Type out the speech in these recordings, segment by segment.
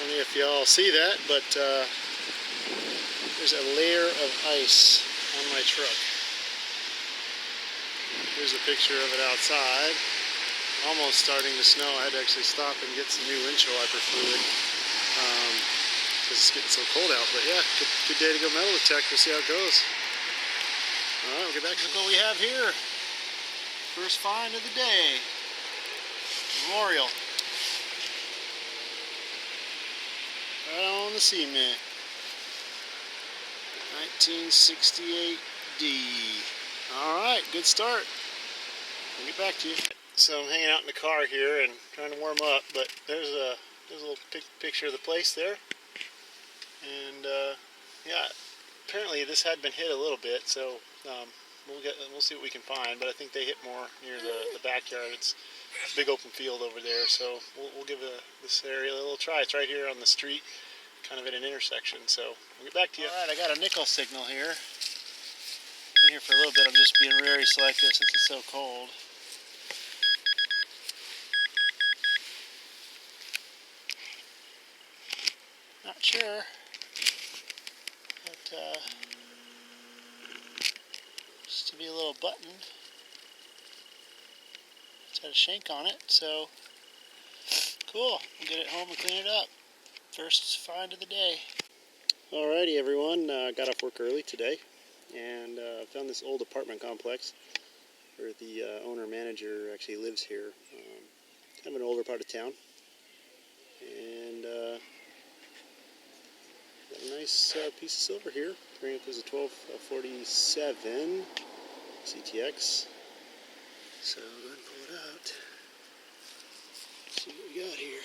don't know if y'all see that, but there's a layer of ice on my truck. Here's a picture of it outside. Almost starting to snow. I had to actually stop and get some new windshield wiper fluid because it's getting so cold out. But yeah, good day to go metal detect. We'll see how it goes. Alright, we'll get back to what we have here. First find of the day. Memorial. Right on the cement. 1968D. Alright, good start. I'll get back to you. So I'm hanging out in the car here and trying to warm up, but there's a little picture of the place there. And yeah, apparently this had been hit a little bit, so we'll see what we can find. But I think they hit more near the backyard. It's a big open field over there, so we'll give this area a little try. It's right here on the street, kind of at an intersection. So we'll get back to you. All right, I got a nickel signal here. Been here for a little bit. I'm just being very selective since it's so cold. Not sure, but just to be a little button. It's got a shank on it, so cool. We'll get it home and clean it up. First find of the day. Alrighty, everyone. Got off work early today, and found this old apartment complex where the owner-manager actually lives here. Kind of an older part of town, and got a nice piece of silver here. Bring up as a 1247 CTX. So go ahead and pull it out. See what we got here.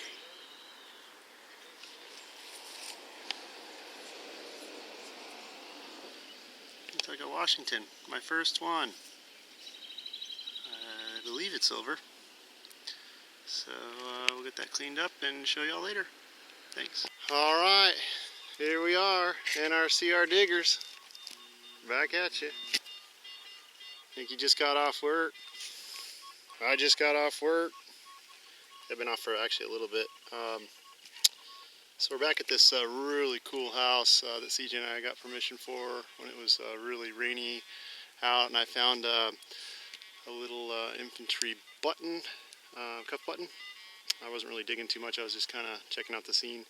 Looks like a Washington, my first one. I believe it's silver. So we'll get that cleaned up and show y'all later. Thanks. Alright, here we are in our CR diggers. Back at you. Nikki just got off work. I just got off work. I've been off for actually a little bit. So we're back at this really cool house that CJ and I got permission for when it was really rainy out, and I found a little infantry button, cuff button. I wasn't really digging too much. I was just kind of checking out the scene,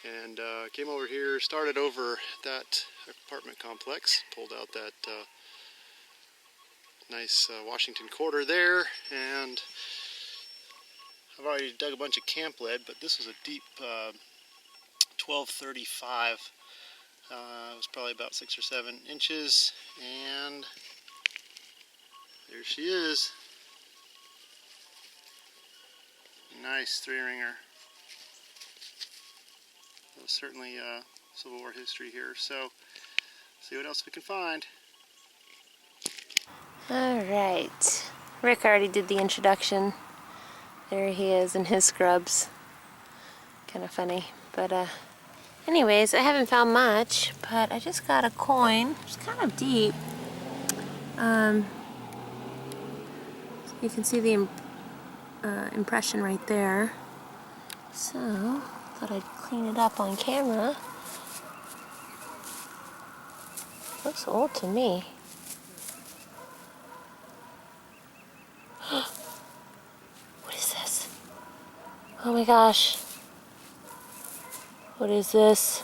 and came over here, started over that apartment complex, pulled out that nice Washington quarter there, and I've already dug a bunch of camp lead, but this was a deep 1235. It was probably about 6 or 7 inches, and there she is. Nice 3-ringer. That was certainly Civil War history here, so see what else we can find. Alright, Rick already did the introduction. There he is in his scrubs. Kind of funny, but anyways, I haven't found much, but I just got a coin. It's kind of deep. You can see the impression right there. So, thought I'd clean it up on camera. Looks old to me. What is this? Oh my gosh. What is this?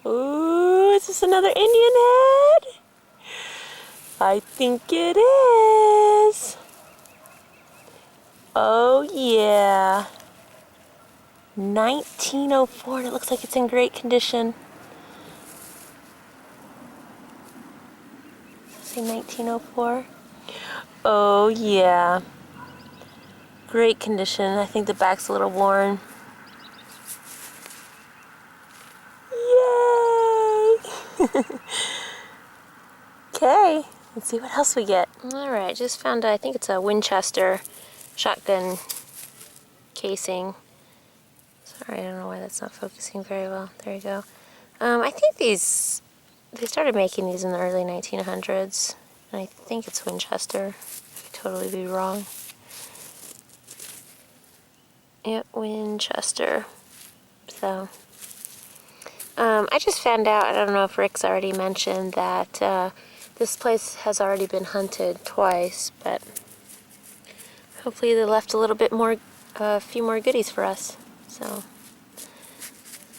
Ooh, is this another Indian head? I think it is. Oh yeah. 1904, and it looks like it's in great condition. Say 1904. Oh yeah. Great condition. I think the back's a little worn. Yay! Okay, let's see what else we get. Alright, just found, I think it's a Winchester shotgun casing. Sorry, I don't know why that's not focusing very well. There you go. I think they started making these in the early 1900s. And I think it's Winchester. I could totally be wrong. at Winchester. So, I just found out, I don't know if Rick's already mentioned that this place has already been hunted twice, but hopefully they left a little bit more, a few more goodies for us. So,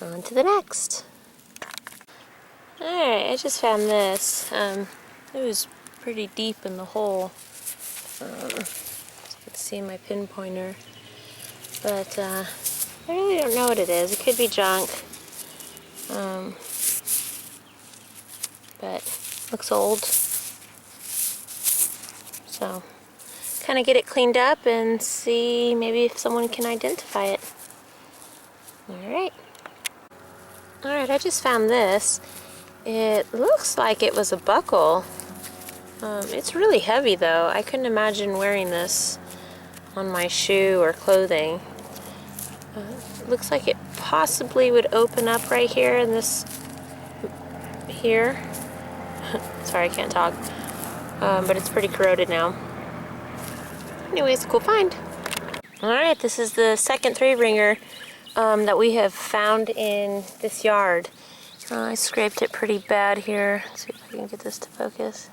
on to the next. Alright, I just found this. It was pretty deep in the hole. So you can see my pinpointer. But I really don't know what it is. It could be junk. But looks old. So kind of get it cleaned up and see maybe if someone can identify it. Alright. Alright, I just found this. It looks like it was a buckle. It's really heavy though. I couldn't imagine wearing this on my shoe or clothing. It looks like it possibly would open up right here in this here. Sorry, I can't talk. But it's pretty corroded now. Anyways, cool find. Alright, this is the second 3-ringer that we have found in this yard. I scraped it pretty bad here. Let's see if I can get this to focus.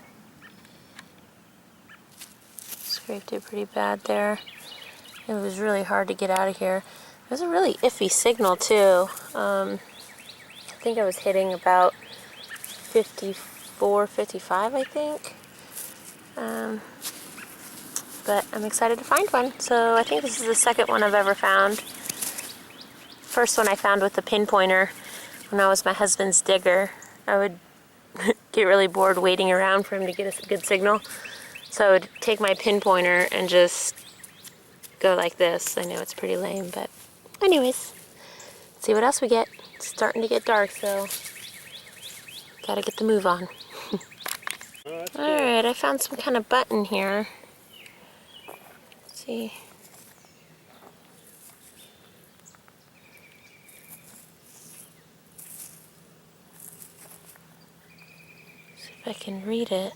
Scraped it pretty bad there. It was really hard to get out of here. It was a really iffy signal too. I think I was hitting about 54, 55, I think. But I'm excited to find one. So I think this is the second one I've ever found. First one I found with the pinpointer when I was my husband's digger. I would get really bored waiting around for him to get a good signal. So I would take my pinpointer and just go like this. I know it's pretty lame, but anyways, let's see what else we get. It's starting to get dark, so gotta get the move on. Alright, I found some kind of button here. Let's see. See if I can read it.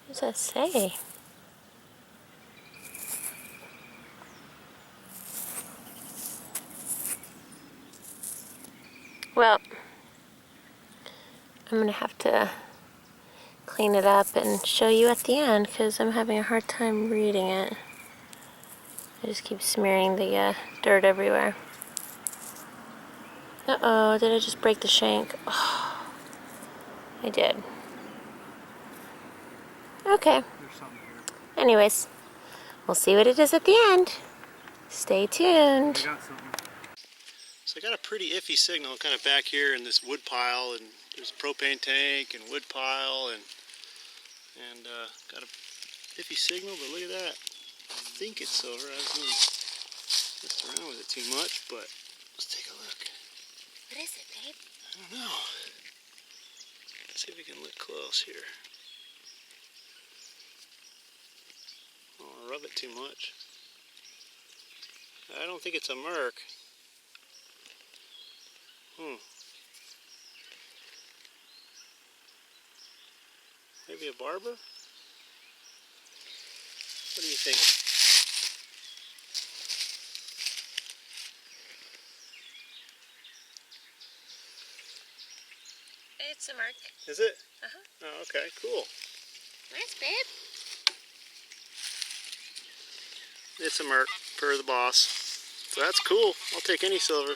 What does that say? Well, I'm gonna have to clean it up and show you at the end because I'm having a hard time reading it. I just keep smearing the dirt everywhere. Uh-oh, did I just break the shank? Oh, I did. Okay. Anyways, we'll see what it is at the end. Stay tuned. So I got a pretty iffy signal kind of back here in this wood pile, and there's a propane tank and wood pile, and got a iffy signal, but look at that. I think it's silver. I haven't messed around with it too much, but let's take a look. What is it, babe? I don't know. Let's see if we can look close here. I don't want to rub it too much. I don't think it's a Merc. Maybe a barber? What do you think? It's a Merc. Is it? Uh-huh. Oh, okay, cool. Nice, babe. It's a Merc, per the boss. So that's cool. I'll take any silver.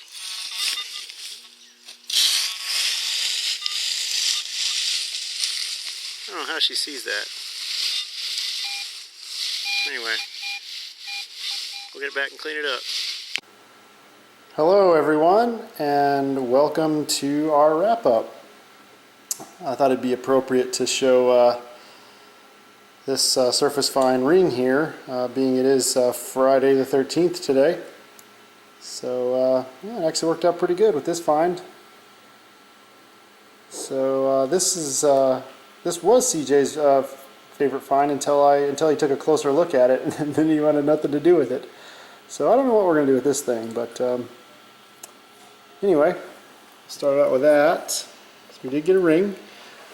I don't know how she sees that. Anyway, we'll get it back and clean it up. Hello everyone, and welcome to our wrap-up. I thought it'd be appropriate to show this surface fine ring here, being it is Friday the 13th today. So yeah, it actually worked out pretty good with this find. So this was CJ's favorite find until he took a closer look at it, and then he wanted nothing to do with it. So I don't know what we're going to do with this thing, but anyway, started out with that. So we did get a ring.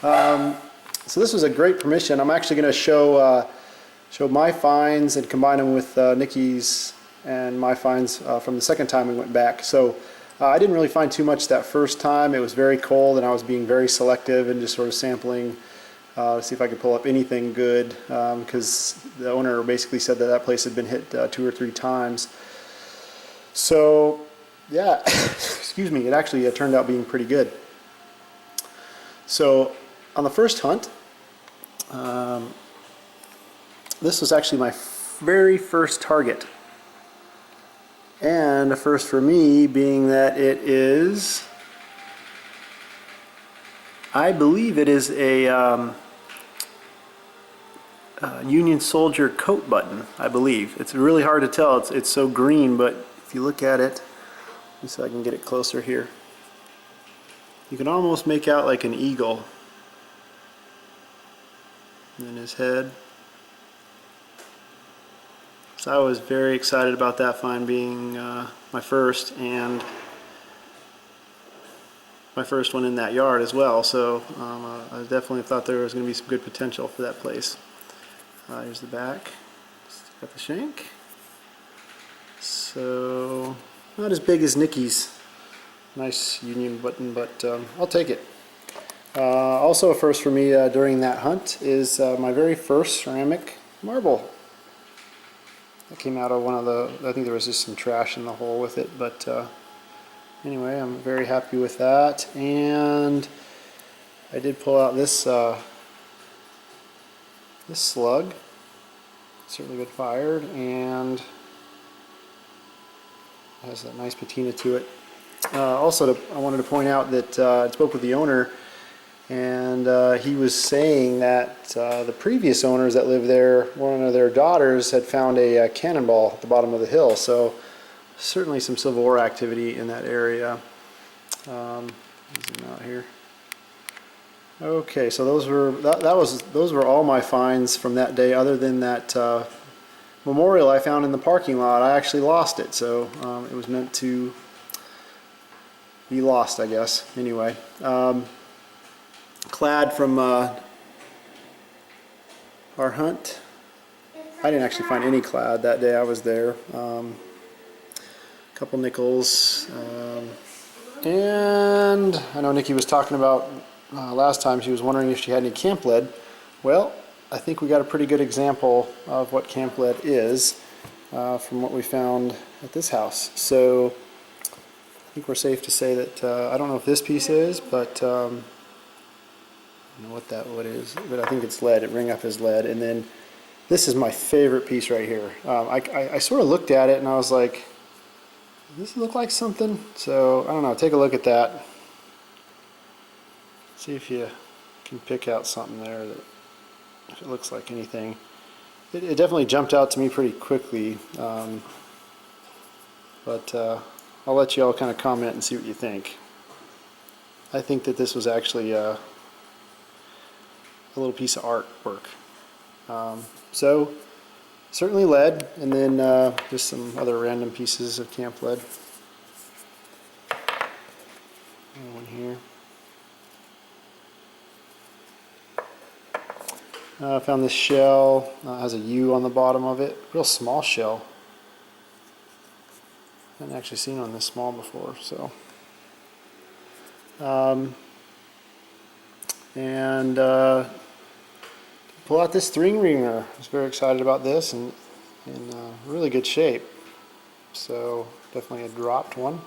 So this was a great permission. I'm actually going to show my finds and combine them with Nikki's and my finds from the second time we went back. So I didn't really find too much that first time. It was very cold and I was being very selective and just sort of sampling to see if I could pull up anything good, because the owner basically said that that place had been hit 2 or 3 times. So yeah, excuse me, it actually turned out being pretty good. So on the first hunt, this was actually my very first target. And a first for me, being that it is, I believe it is a Union Soldier coat button, I believe. It's really hard to tell, it's so green, but if you look at it, let me see if I can get it closer here. You can almost make out like an eagle. And then his head. So I was very excited about that find being my first, and my first one in that yard as well. So I definitely thought there was going to be some good potential for that place. Here's the back. Got the shank. So not as big as Nikki's. Nice Union button, but I'll take it. Also a first for me during that hunt is my very first ceramic marble. That came out of one of the, I think there was just some trash in the hole with it, but anyway, I'm very happy with that. And I did pull out this this slug. It's certainly been fired, and has a nice patina to it. Also, I wanted to point out that I spoke with the owner, and he was saying that the previous owners that lived there, one of their daughters had found a cannonball at the bottom of the hill. So certainly some Civil War activity in that area. Zoom out here. Okay, so those were all my finds from that day, other than that memorial I found in the parking lot. I actually lost it, so it was meant to be lost, I guess. Anyway. Clad from our hunt. I didn't actually find any clad that day I was there. A couple nickels. And I know Nikki was talking about last time, she was wondering if she had any camp lead. Well, I think we got a pretty good example of what camp lead is from what we found at this house. So I think we're safe to say that I don't know if this piece is, but I don't know what is, but I think it's lead. It rang up as lead. And then this is my favorite piece right here. I sort of looked at it and I was like, does this look like something? So I don't know, take a look at that. See if you can pick out something there that, if it looks like anything. It definitely jumped out to me pretty quickly, but I'll let you all kind of comment and see what you think. I think that this was actually a little piece of artwork. So certainly lead, and then just some other random pieces of camp lead. One here. I found this shell. Has a U on the bottom of it. Real small shell. I haven't actually seen one this small before. So, and pull out this 3-ring ringer. I was very excited about this, and in really good shape. So definitely a dropped one.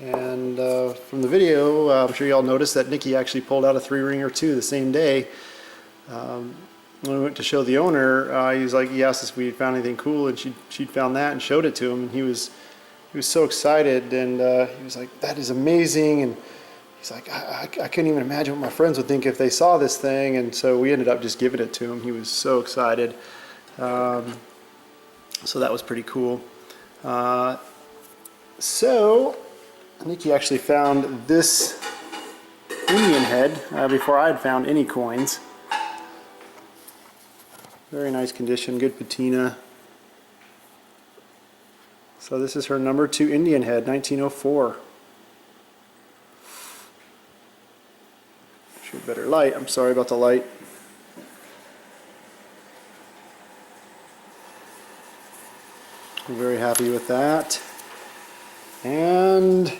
And from the video, I'm sure you all noticed that Nikki actually pulled out a 3-ringer too the same day. When we went to show the owner, he was like, he asked us if we had found anything cool, and she'd found that and showed it to him, and he was so excited, and he was like, that is amazing. And he's like, I couldn't even imagine what my friends would think if they saw this thing. And so we ended up just giving it to him. He was so excited. So that was pretty cool. So Nikki actually found this Indian head before I had found any coins. Very nice condition, good patina. So this is her number 2 Indian head, 1904. Shoot better light. I'm sorry about the light. I'm very happy with that. And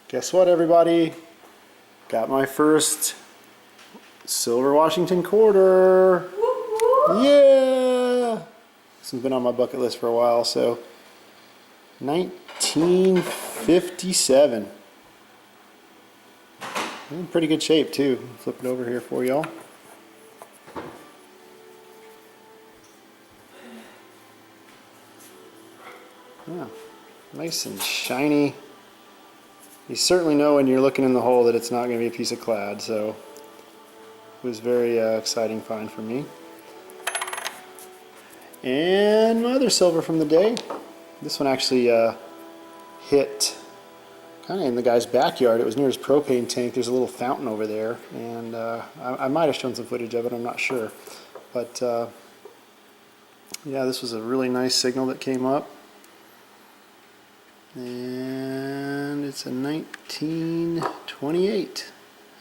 guess what, everybody? Got my first silver Washington quarter. Yeah! This has been on my bucket list for a while, so 1957. In pretty good shape too. Flip it over here for y'all. Yeah, nice and shiny. You certainly know when you're looking in the hole that it's not going to be a piece of clad, so it was very exciting find for me. And my other silver from the day. This one actually hit kind of in the guy's backyard. It was near his propane tank. There's a little fountain over there, and I might have shown some footage of it, I'm not sure. But yeah, this was a really nice signal that came up. And it's a 1928.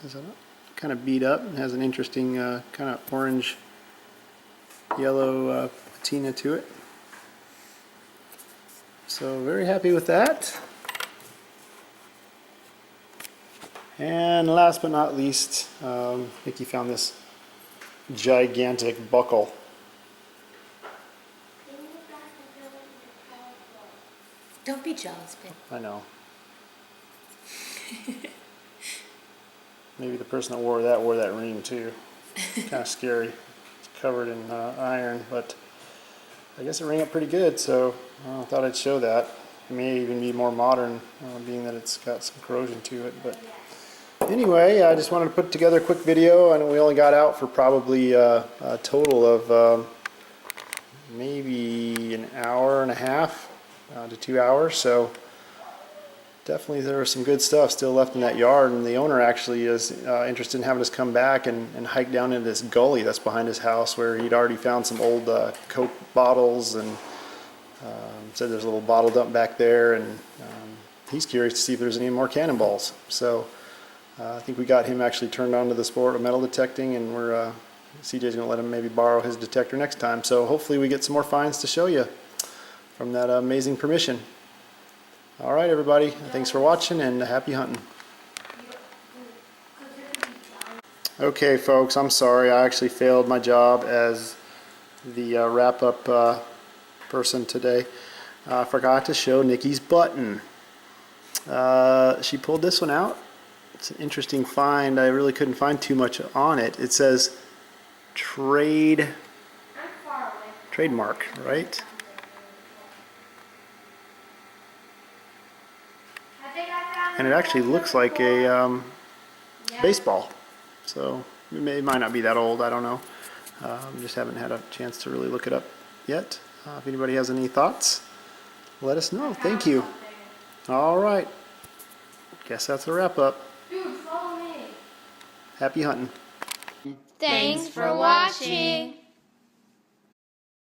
It's kind of beat up. It has an interesting kind of orange yellow patina to it. So very happy with that. And last but not least, Nikki found this gigantic buckle. Don't be jealous, babe. I know. Maybe the person that wore that ring too. Kind of scary. It's covered in iron, but I guess it rang up pretty good, so I thought I'd show that. It may even be more modern, being that it's got some corrosion to it. But anyway, I just wanted to put together a quick video, and we only got out for probably a total of maybe an hour and a half to 2 hours. So definitely there was some good stuff still left in that yard, and the owner actually is interested in having us come back and hike down into this gully that's behind his house, where he'd already found some old Coke bottles, and said there's a little bottle dump back there, and he's curious to see if there's any more cannonballs. So I think we got him actually turned on to the sport of metal detecting, and we're CJ's going to let him maybe borrow his detector next time. So hopefully we get some more finds to show you from that amazing permission. All right, everybody. Thanks for watching, and happy hunting. Okay, folks, I'm sorry. I actually failed my job as the wrap-up person today. I forgot to show Nikki's button. She pulled this one out. It's an interesting find. I really couldn't find too much on it. It says trademark, right? And it actually looks like a baseball. So it might not be that old, I don't know. Just haven't had a chance to really look it up yet. If anybody has any thoughts, let us know. Thank you. All right. Guess that's a wrap up. Dude, follow me. Happy hunting. Thanks for watching.